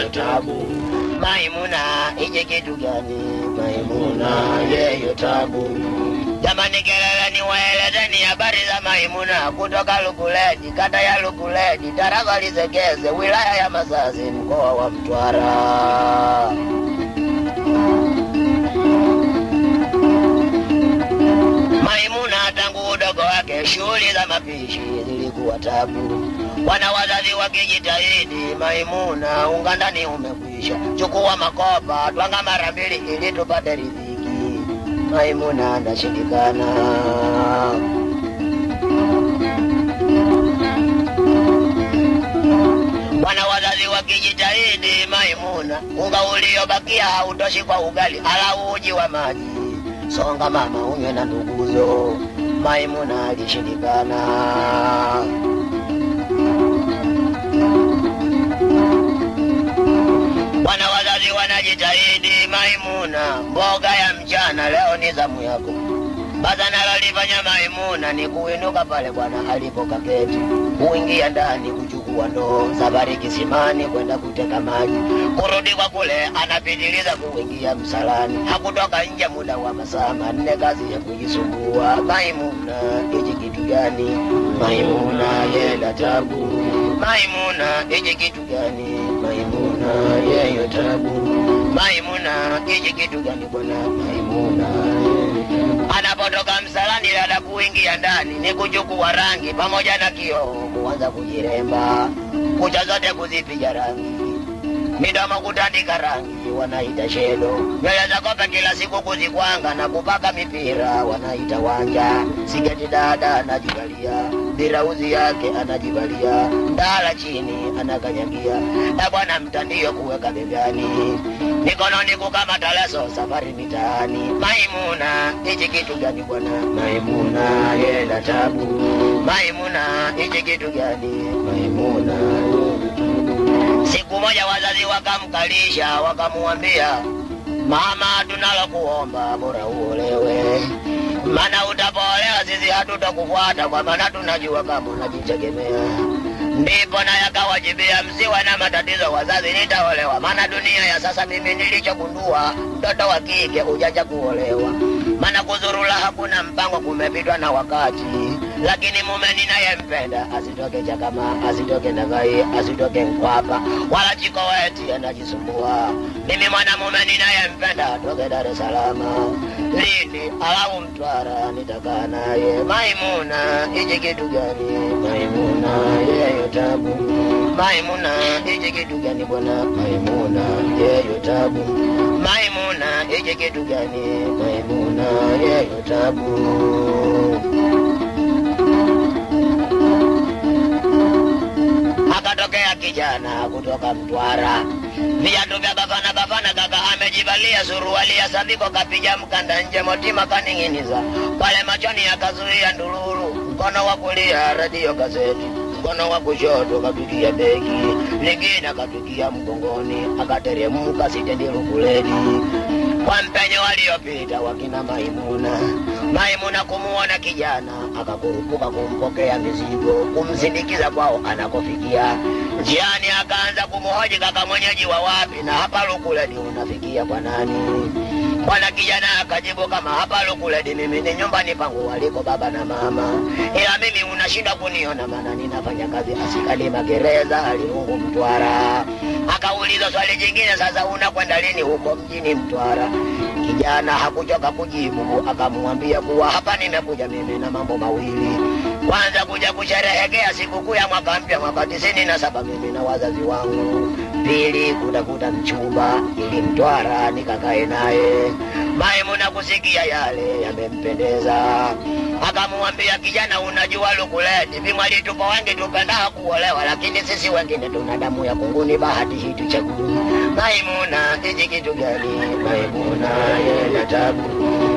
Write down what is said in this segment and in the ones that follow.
yeyo tabu. Maimuna ije kitu gani? Maimuna yeyo tabu. Jamani kelele ni waelezeni habari za Maimuna kutoka Lukuledi, kata ya Lukuledi, tarafa Lisekeze, wilaya ya Masasi, mkoa wa Mtwara. Maimuna tangu udogo wake shughuli za mapishi zilikuwa tabu. Wana wazazi wakijitahidi, Maimuna unga ndani umekwisha. Chukua makopa, twanga mara mbili ili tupate riziki. Maimuna anashindikana. Wana wazazi wakijitahidi, Maimuna unga uliobakia hautoshi kwa ugali ala uji wa maji. Songa mama unywe na nduguzo. Maimuna alishindikana. Wana wazazi wanajitahidi, Maimuna mboga ya mchana leo ni zamu yako. Baza nalolifanya Maimuna ni kuinuka pale bwana alipokaketi, kuingia ndani kuchukua ndoo, safari kisimani kwenda kuteka maji, kurudi kwa kule anapitiliza kuingia msalani. Hakutoka nje muda wa masaa manne, kazi ya kujisumbua. Maimuna iji kitu gani? Maimuna yenda tabu. Maimuna iji kitu gani? Maimuna yeyo tabu. Maimuna iji kitu gani bwana? Maimuna anapotoka msalani dada kuingia ndani ni kuchukua rangi pamoja na kioo, kuanza kujiremba, kucha zote kuzipiga rangi, midomo kutandika rangi, wanaita shedo. Nywele za kope kila siku kuzikwanga na kupaka mipira, wanaita wanja. Sigeti dada anajivalia, birauzi yake anajivalia, ndala chini anakanyagia, na bwana mtandio kuweka begani, mikononi kukamata leso, safari mitaani. Maimuna iji kitu gani bwana? Maimuna yenda tabu. Maimuna iji kitu gani? Maimuna. Siku moja wazazi wakamkalisha, wakamuambia, mama tunalo kuomba bora uolewe, maana utapolewa sisi hatutakufuata, kwa maana tunajua kama unajitegemea. Ndipo na yakawajibia, msiwe na matatizo wazazi, nitaolewa, maana dunia ya sasa mimi nilichogundua, mtoto wa kike hujaja kuolewa, maana kuzurula hakuna mpango, kumepitwa na wakati. Lakini mume ninayempenda asitoke Chakama, asitoke Nagai, asitoke Nkwapa wala Chikoweti anajisumbua. Mimi mwanamume ninayempenda atoke Dar es Salaam, Lindi au Mtwara, nitakaa naye. Maimuna iji kitu gani? Maimuna yeyo tabu. Maimuna iji kitu gani bwana? Maimuna yeyo tabu. Maimuna iji kitu gani? Maimuna yeyo tabu. Akatokea kijana kutoka Mtwara, viatu vya bafana kaka amejivalia, suruali ya sabiko kapija mkanda nje, motima kaninginiza pale machoni, akazuia ndururu. Mkono wa kulia radio kaseti, mkono wa kushoto kapigia begi, lingine akapigia mgongoni, akateremka sitendi Lukuledi. Kwa mpenyo waliopita wakina Maimuna. Maimuna kumuona kijana akakurupuka kumpokea mizigo, kumsindikiza kwao anakofikia. Njiani akaanza kumuhoji, kaka mwenyeji wa wapi na hapa Lukuledi unafikia kwa nani? Bwana kijana akajibu, kama hapa Lukuledi mimi ni nyumbani pangu waliko baba na mama, ila mimi unashinda kuniona maana ninafanya kazi askari magereza Alirungu Mtwara. Akauliza swali jingine, sasa unakwenda lini huko mjini Mtwara? Kijana hakuchoka kujibu, akamwambia kuwa hapa nimekuja mimi na mambo mawili. Kwanza kuja kusherehekea sikukuu ya mwaka mpya mwaka 97 mimi na wazazi wangu. Pili kutafuta mchumba ili Mtwara nikakae naye. Maimuna kusikia yale yamempendeza, akamwambia kijana, unajua Lukuledi vimwali tupo wengi tupenda kuolewa, lakini sisi wengine tuna damu ya kunguni, bahati hii tuchagui. Maimuna iji kitu gani? Maimuna yenda tabu.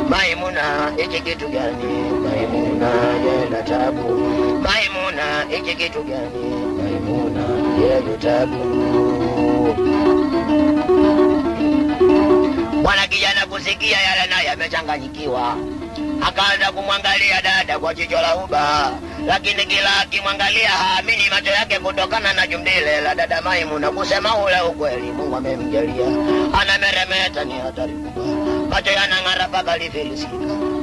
Maimuna iji kitu gani? Maimuna yenda tabu. Maimuna iji kitu gani? Maimuna yenda tabu. Bwana kijana kusikia yale naye amechanganyikiwa, akaanza kumwangalia dada kwa jicho la uba, lakini kila akimwangalia haamini macho yake kutokana na jumbile la dada Maimuna. Kusema ule ukweli, Mungu amemjalia anameremeta, ni hatari kubwa. Macho yanang'ara paka lifilisika,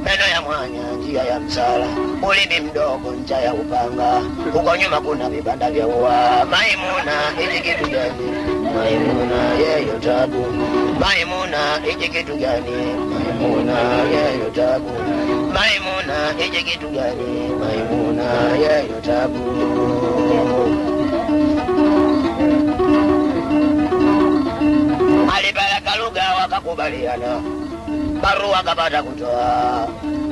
meno ya mwanya, njia ya msala, ulimi mdogo, ncha ya upanga, huko nyuma kuna vibanda vya ua. Maimuna, hichi kitu gani? Maimuna, yeyo tabu. Maimuna, hichi kitu gani? Maimuna, yeyo tabu. Maimuna, hichi kitu gani? Maimuna, yeyo tabu. Alipeleka lugha wakakubaliana, barua akapata kutoa,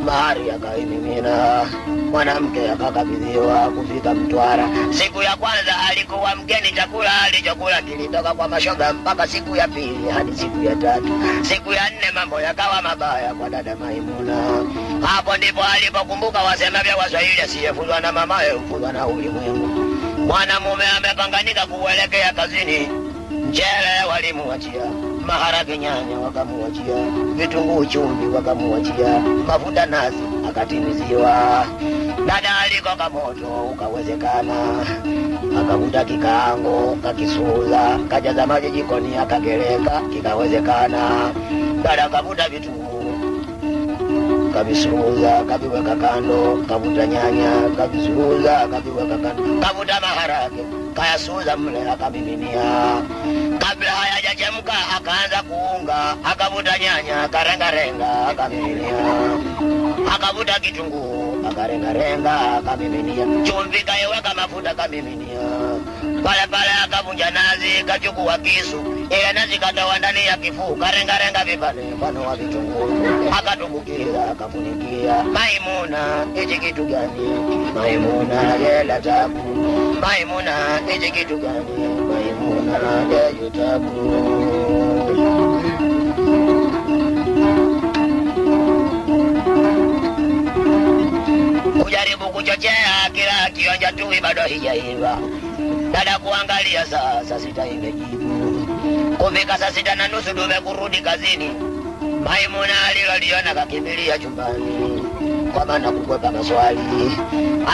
mahari akaimimina, mwanamke akakabidhiwa kufika Mtwara. Siku ya kwanza alikuwa mgeni, chakula alichokula kilitoka kwa mashoga, mpaka siku ya pili hadi siku ya tatu. Siku ya nne mambo yakawa mabaya kwa dada Maimuna. Hapo ndipo alipokumbuka wasemavyo Waswahili, asiyefuzwa na mamaye hufuzwa na ulimwengu. Mwanamume amepanganika kuelekea kazini, mchele walimuachia, maharage nyanya wakamuachia, vitunguu chumvi wakamuachia, mafuta nazi akatimiziwa. Dada alikoka moto ukawezekana, akavuta kikaango kakisuza, kajaza maji jikoni akagereka kikawezekana. Dada akavuta vitunguu kabisuza, kaviweka kando, kavuta nyanya kabisuza, kaviweka kando, kavuta maharage kayasuza mle akamiminia. Kabla hayajachemka akaanza kuunga, akavuta nyanya karenga akamiminia, akavuta kitunguu akarenga akamiminia, chumvi kaiweka, mafuta kamiminia. Pale pale akavunja nazi, kachukua kisu, ile nazi katoa ndani ya kifuu, karenga vipande mfano wa vitunguu, akatumbukiza akafunikia. Maimuna, hichi kitu gani? Maimuna, yela tabu. Maimuna, hichi kitu gani? Maimuna, yeyo tabu. Kujaribu kuchochea kila kionja tui bado hijaiva. Dada kuangalia saa sita imejibu. Kufika saa 6:30 dume kurudi kazini. Maimuna aliloliona kakimbilia chumbani, kwa maana kukwepa maswali.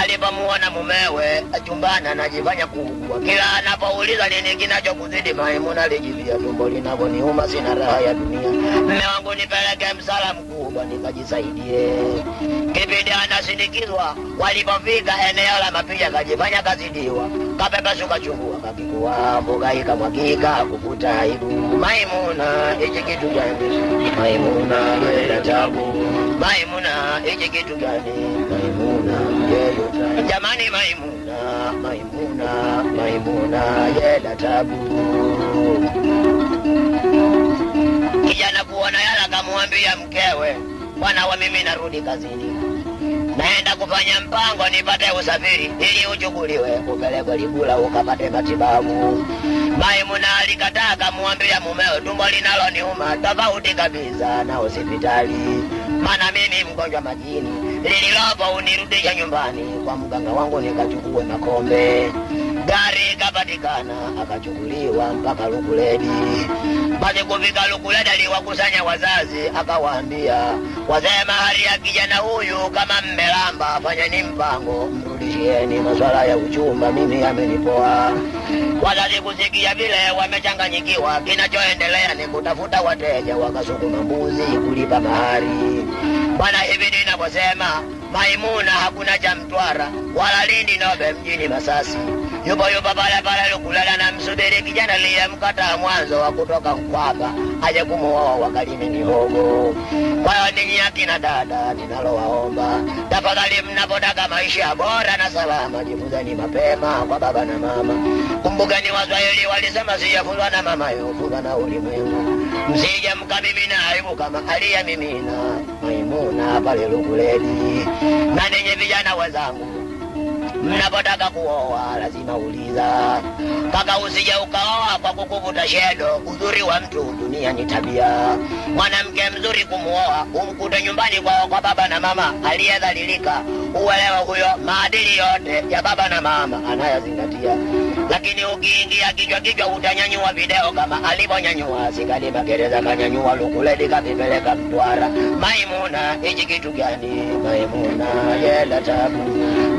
Alipomuona mumewe chumbani anajifanya kuugua, kila anapouliza nini kinachokuzidi, Maimuna alijibia, tumbo linaponiuma sina raha ya dunia. Mme wangu nipeleke msala mkubwa nikajisaidie. Kipindi anasindikizwa, walipofika eneo la mapiga kajifanya kazidiwa, kapepa shuka chungu akakikuwa, mboga ikamwagika kukuta aibu. Maimuna, hichi kitu gani? Maimuna, yela tabu. Maimuna, hichi kitu gani? Maimuna, yela tabu. Jamani Maimuna, yela tabu. Kijana kuona yala kamwambia mkewe, bwana wa mimi narudi kazini, naenda kufanya mpango nipate usafiri ili uchukuliwe upelekwe Ligula ukapate matibabu. Maimuna alikataa, kamwambia mumewe, tumbo linaloniuma tofauti kabisa na hospitali, maana mimi mgonjwa majini, lililopo unirudisha nyumbani kwa mganga wangu nikachukue makombe. Gari kapatikana, akachukuliwa mpaka Lukuledi. Basi kufika Lukuledi aliwakusanya wazazi, akawaambia, wazee mahari ya kijana huyu kama mmelamba, fanyeni mpango mrudishieni, maswala ya uchumba mimi amenipoa. Wazazi kusikia vile wamechanganyikiwa, kinachoendelea ni kutafuta wateja, wakasukuma mbuzi kulipa mahari. Bwana, hivi ninaposema Maimuna hakuna cha Mtwara wala Lindi Nobe mjini Masasi, yupo pale Lukulala na msubiri kijana aliyemkataa mwanzo wa kutoka Mkwapa aje kumuoa wakalime mihogo. Kwa hiyo ninyi akina dada ninalowaomba, tafadhali mnapotaka maisha bora na salama, jifuzeni mapema kwa baba na mama. Kumbukeni Waswahili walisema, sijafuzwa na mama yofuzwa na ulimwengu. Msije mkamimina aibu kama aliyemimina Maimuna pale Lukuledi. Na ninyi vijana wenzangu, mnapotaka kuoa lazima uliza. Kaka, usije ukaoa kwa kukuvuta shedo. Uzuri wa mtu dunia ni tabia. Mwanamke mzuri kumuoa umkute nyumbani kwa baba na mama aliyedhalilika, uelewe huyo maadili yote ya baba na mama anayazingatia. Lakini ukiingia kichwa utanyanyua video kama alivyonyanyua Singali Magereza, kanyanyua Lukuledi kavipeleka Mtwara. Maimuna hichi kitu gani? Maimuna yela tabu.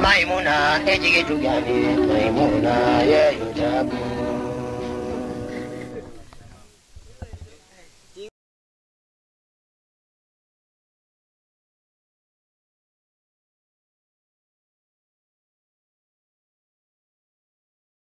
Maimuna hichi kitu gani? Maimuna yeyo tabu.